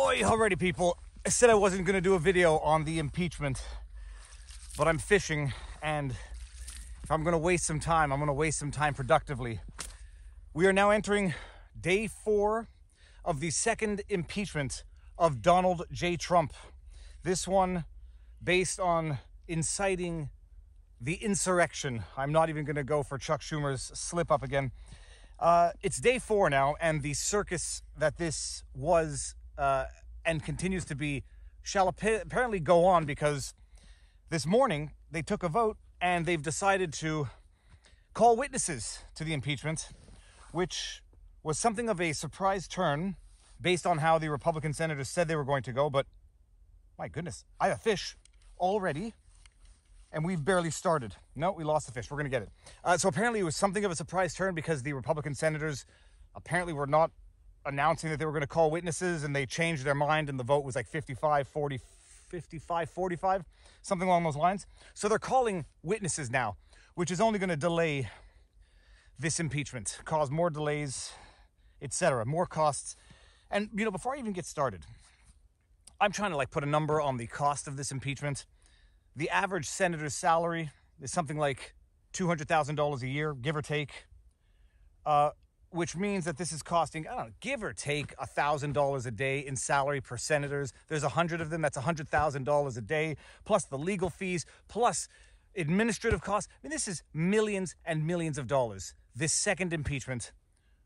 Oi, alrighty people. I said I wasn't going to do a video on the impeachment, but I'm fishing, and if I'm going to waste some time, I'm going to waste some time productively. We are now entering day 4 of the second impeachment of Donald J. Trump. This one based on inciting the insurrection. I'm not even going to go for Chuck Schumer's slip up again. It's day 4 now, and the circus that this was and continues to be shall apparently go on, because this morning they took a vote and they've decided to call witnesses to the impeachment, which was something of a surprise turn based on how the Republican senators said they were going to go. But my goodness, I have a fish already and we've barely started. No, we lost the fish. We're going to get it. So apparently it was something of a surprise turn because the Republican senators apparently were not announcing that they were going to call witnesses, and they changed their mind, and the vote was like 55-45, something along those lines. So they're calling witnesses now, which is only going to delay this impeachment, cause more delays, etc., more costs. And, you know, before I even get started, I'm trying to put a number on the cost of this impeachment. The average senator's salary is something like $200,000 a year, give or take, which means that this is costing, I don't know, give or take $1,000 a day in salary per senators. There's 100 of them. That's $100,000 a day, plus the legal fees, plus administrative costs. I mean, this is millions and millions of dollars, this second impeachment,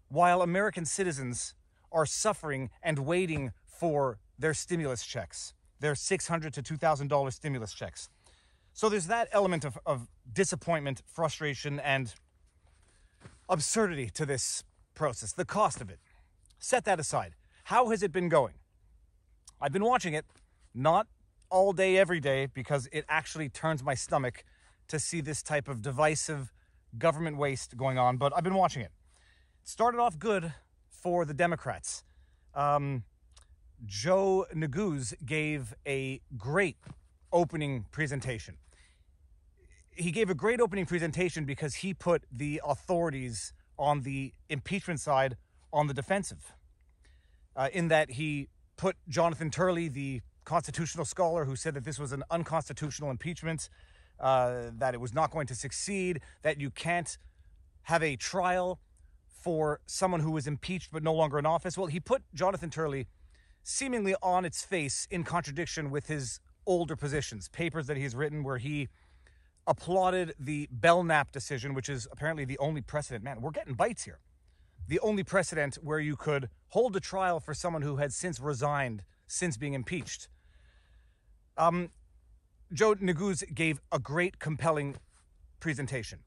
while American citizens are suffering and waiting for their stimulus checks, their $600 to $2,000 stimulus checks. So there's that element of disappointment, frustration, and absurdity to this process, the cost of it. Set that aside. How has it been going? I've been watching it, not all day, every day, because it actually turns my stomach to see this type of divisive government waste going on, but I've been watching it. It started off good for the Democrats. Joe Neguse gave a great opening presentation. He gave a great opening presentation because he put the authorities on the impeachment side on the defensive, in that he put Jonathan Turley, the constitutional scholar who said that this was an unconstitutional impeachment, that it was not going to succeed, that you can't have a trial for someone who was impeached but no longer in office. Well, he put Jonathan Turley seemingly on its face in contradiction with his older positions, papers that he's written where he applauded the Belknap decision, which is apparently the only precedent. Man, we're getting bites here. The only precedent where you could hold a trial for someone who had since resigned since being impeached. Joe Neguse gave a great, compelling presentation.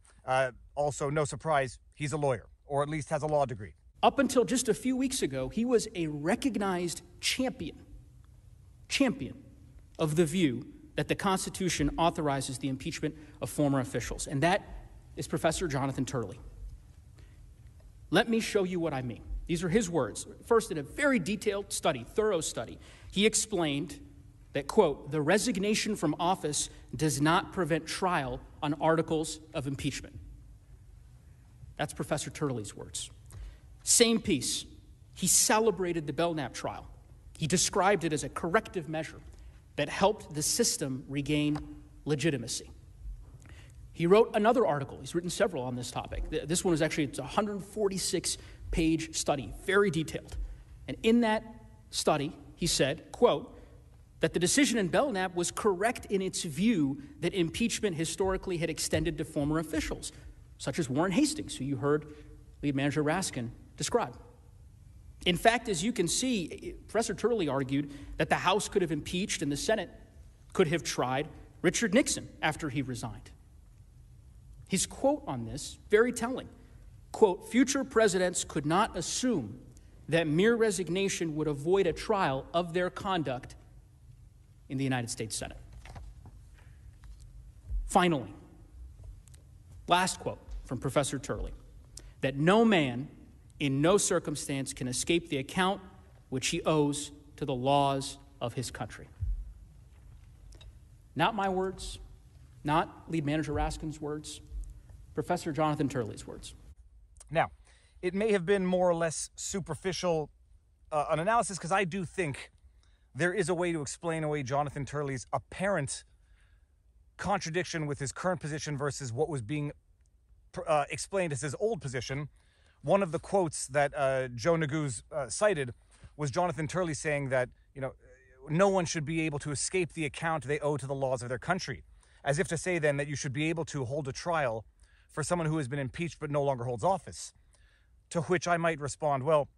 Also, no surprise, he's a lawyer, or at least has a law degree. Up until just a few weeks ago, he was a recognized champion of the view that the Constitution authorizes the impeachment of former officials, and that is Professor Jonathan Turley. Let me show you what I mean. These are his words. First, in a very detailed study, thorough study, he explained that, quote, "the resignation from office does not prevent trial on articles of impeachment." That's Professor Turley's words. Same piece, he celebrated the Belknap trial. He described it as a corrective measure that helped the system regain legitimacy. He wrote another article. He's written several on this topic. This one is actually, it's a 146-page study, very detailed. And in that study, he said, quote, that the decision in Belknap was correct in its view that impeachment historically had extended to former officials, such as Warren Hastings, who you heard Lead Manager Raskin describe. In fact, as you can see, Professor Turley argued that the House could have impeached and the Senate could have tried Richard Nixon after he resigned. His quote on this, very telling, quote, "future presidents could not assume that mere resignation would avoid a trial of their conduct in the United States Senate." Finally, last quote from Professor Turley, that no man in no circumstance can escape the account which he owes to the laws of his country. Not my words, not Lead Manager Raskin's words, Professor Jonathan Turley's words. Now, it may have been more or less superficial an analysis, because I do think there is a way to explain away Jonathan Turley's apparent contradiction with his current position versus what was being explained as his old position. One of the quotes that Joe Neguse cited was Jonathan Turley saying that, no one should be able to escape the account they owe to the laws of their country, as if to say then that you should be able to hold a trial for someone who has been impeached but no longer holds office. To which I might respond, well,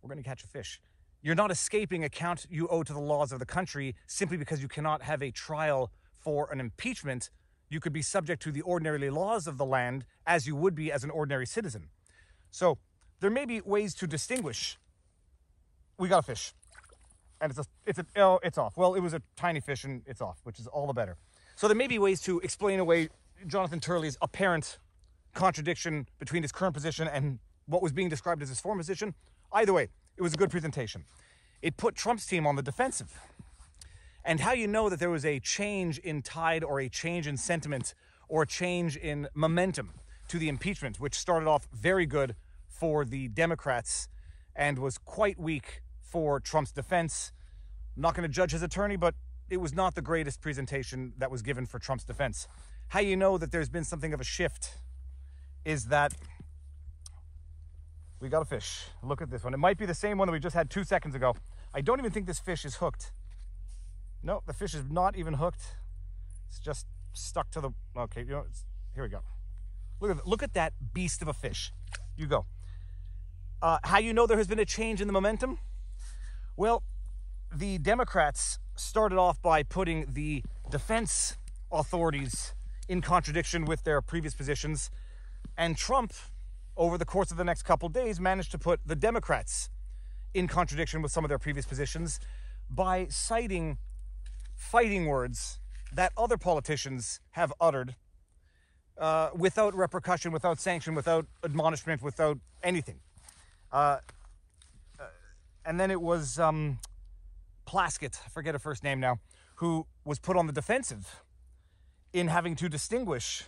we're going to catch a fish. You're not escaping account you owe to the laws of the country simply because you cannot have a trial for an impeachment. You could be subject to the ordinary laws of the land as you would be as an ordinary citizen. So there may be ways to distinguish. We got a fish. And it's off. Well, it was a tiny fish and it's off, which is all the better. So there may be ways to explain away Jonathan Turley's apparent contradiction between his current position and what was being described as his former position. Either way, it was a good presentation. It put Trump's team on the defensive. And how you know that there was a change in tide or a change in sentiment or a change in momentum to the impeachment, which started off very good for the Democrats and was quite weak for Trump's defense. I'm not going to judge his attorney, but it was not the greatest presentation that was given for Trump's defense. How you know that there's been something of a shift is that we got a fish. Look at this one. It might be the same one that we just had 2 seconds ago. I don't even think this fish is hooked. No, the fish is not even hooked. It's just stuck to the... Okay, here we go. Look at that beast of a fish. You go. How you know there has been a change in the momentum? Well, the Democrats started off by putting the defense authorities in contradiction with their previous positions, and Trump, over the course of the next couple of days, managed to put the Democrats in contradiction with some of their previous positions by citing fighting words that other politicians have uttered without repercussion, without sanction, without admonishment, without anything. And then it was Plaskett, I forget her first name now, who was put on the defensive in having to distinguish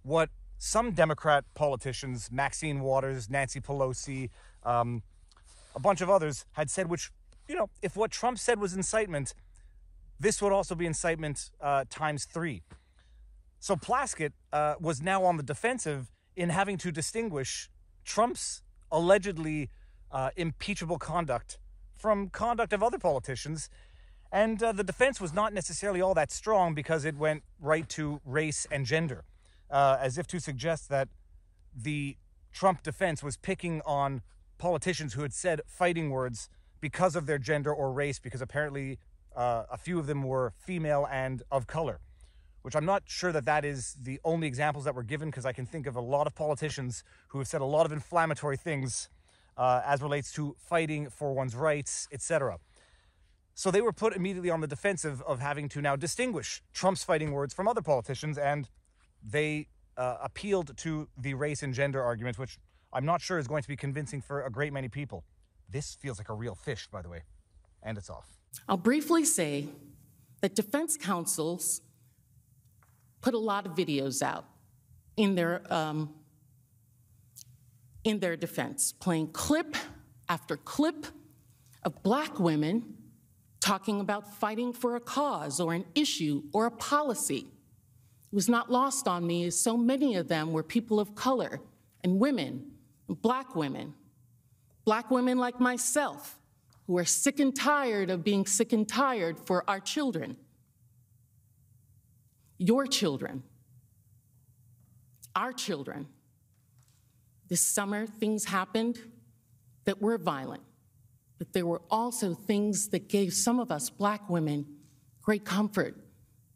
what some Democrat politicians, Maxine Waters, Nancy Pelosi, a bunch of others had said, which, if what Trump said was incitement, this would also be incitement times 3. So Plaskett was now on the defensive in having to distinguish Trump's allegedly impeachable conduct from conduct of other politicians. And the defense was not necessarily all that strong because it went right to race and gender, as if to suggest that the Trump defense was picking on politicians who had said fighting words because of their gender or race, because apparently a few of them were female and of color, which I'm not sure that is the only examples that were given, because I can think of a lot of politicians who have said a lot of inflammatory things as relates to fighting for one's rights, etc. So they were put immediately on the defensive of having to now distinguish Trump's fighting words from other politicians, and they appealed to the race and gender argument, which I'm not sure is going to be convincing for a great many people. This feels like a real fish, by the way, and it's off. I'll briefly say that defense counsels put a lot of videos out in their defense, playing clip after clip of Black women talking about fighting for a cause or an issue or a policy. It was not lost on me as so many of them were people of color and women, Black women like myself, who are sick and tired of being sick and tired for our children, your children, our children. This summer, things happened that were violent, but there were also things that gave some of us Black women great comfort.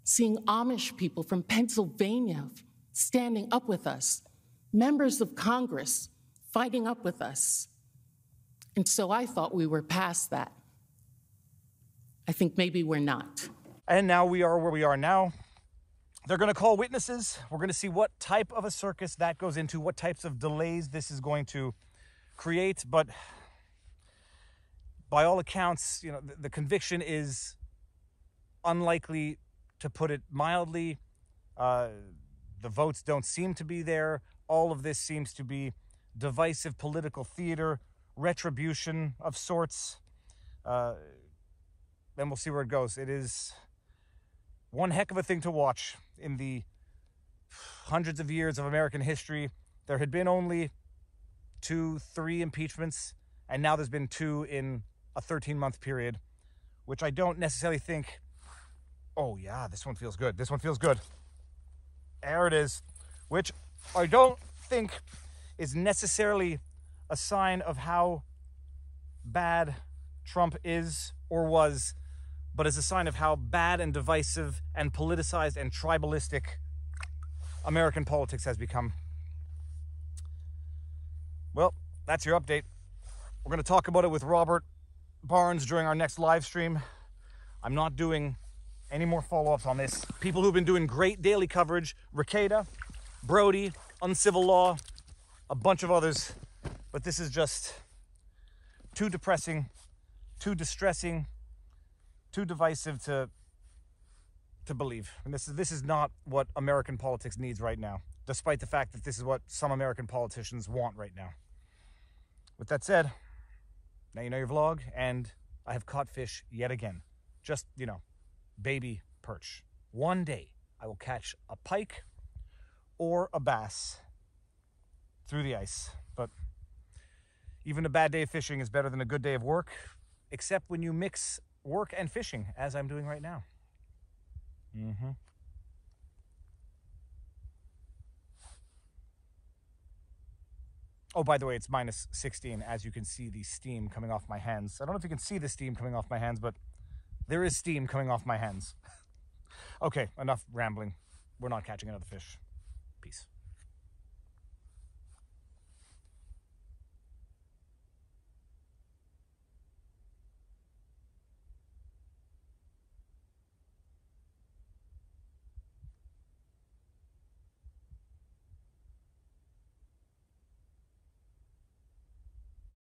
Seeing Amish people from Pennsylvania standing up with us, members of Congress fighting up with us. And so I thought we were past that. I think maybe we're not. And now we are where we are now. They're going to call witnesses. We're going to see what type of a circus that goes into, what types of delays this is going to create. But by all accounts, the conviction is unlikely, to put it mildly. The votes don't seem to be there. All of this seems to be divisive political theater, retribution of sorts. then we'll see where it goes. It is one heck of a thing to watch. In the hundreds of years of American history, there had been only 2-3 impeachments, and now there's been 2 in a 13-month period, which I don't necessarily think... Oh yeah, this one feels good. This one feels good. There it is. Which I don't think is necessarily a sign of how bad Trump is or was, but is a sign of how bad and divisive and politicized and tribalistic American politics has become. Well, that's your update. We're going to talk about it with Robert Barnes during our next live stream. I'm not doing any more follow-ups on this. People who've been doing great daily coverage, Ricada, Brody, Uncivil Law, a bunch of others, but this is just too depressing, too distressing, too divisive to believe. And this is not what American politics needs right now, despite the fact that this is what some American politicians want right now. With that said, now you know your vlog, and I have caught fish yet again. Just, baby perch. One day I will catch a pike or a bass through the ice. But even a bad day of fishing is better than a good day of work, except when you mix work and fishing, as I'm doing right now. Oh, by the way, it's minus 16, as you can see the steam coming off my hands. I don't know if you can see the steam coming off my hands, but there is steam coming off my hands. Okay, enough rambling. We're not catching another fish. Peace.